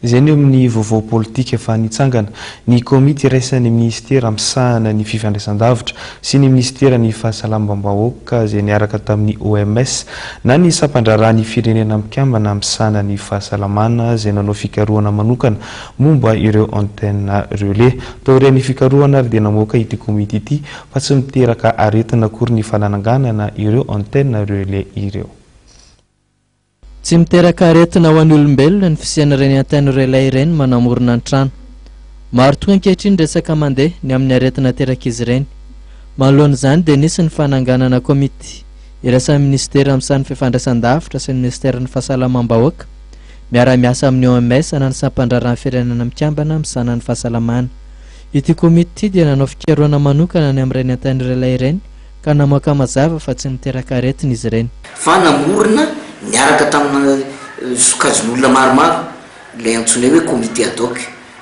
Izay ny amin'ny vaovao politika efa nitsangana ny komity iraisan'ny ministera misahana ny fifandraisan-davitra sy ny ministera ny fahasalamam-bahoaka izay niaraka tamin'ny OMS na ny sampandrarahany firenena mikambana misahana ny fahasalamana izay nanao fikarohana manokana momba ireo antenne relais. Tao ireny fikarohana ary dia namoaka ity komity ity fa tsy miteraka aretina akory ny fananganana ireo antenne relais ireo. Tsy miteraka aretina ho an'ny olombelona ny fisiana ireny antenne relais ireny manamorona ny trano. Maro tokoa ankehitriny resaka mandeha ny amin'ny aretina teraka izy ireny. Manoloan'izany dia nisy ny fananganana komity irasan'ny ministera amin'izany fifandraisan-davitra sy ny ministera ny fahasalamam-bahoaka miara-miasa amin'ny OMS na ny sampandrarahany firenena mikambana misahana ny fahasalamana. Ity komity dia nanao fikarohana manokana ny amin'ireny antenne relais ireny ka namoaka mazava fa tsy miteraka aretina izy ireny. Fanamorona niaraka tamina sokajin'olona maromaro ilay antsoina hoe comité ad hoc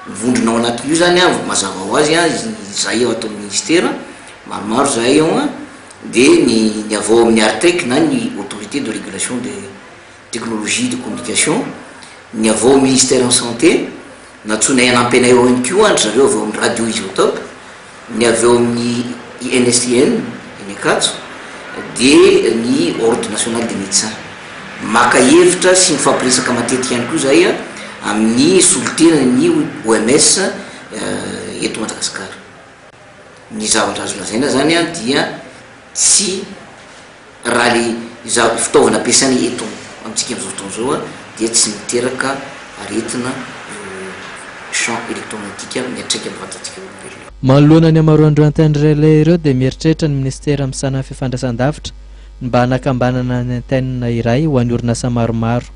mivondrona ao anatin'io zany mazava ho azy zahay eo atao ministera maromaro zahay eo dia ny avao amin'ny ARTEC na ny autorité de régulation de technologie de communication, ny avao ministère en santé natsona anampena eo ihany koa andry zareo avao amin'ny radio isotope, ny aveo amin'ny INSTN Enekatso dia ny ordre national des médecins. Maka hevitra sy mifampiresaka matetika ihany koa zay amin'ny solitena ny OMS eto Madagasikara. Ny zavatra azo lazaina zany dia tsy raha le fitaovana ampiasaina eto amintsika amin'izao fotoana zao dia tsy miteraka aretina champ électromagnétique miatraika amin'ny vatantsika olombelona. Manoloana ny amaroan'ireo antenne relais ireo dia mieritreritra ny ministera misahana fifandraisan-davitra mba hanakambanana ny antenne iray ho an'ny orinasa maromaro.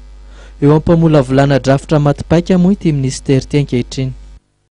Eo ampamolavolana drafitra matipaika moa ity ministera ity ankehitriny.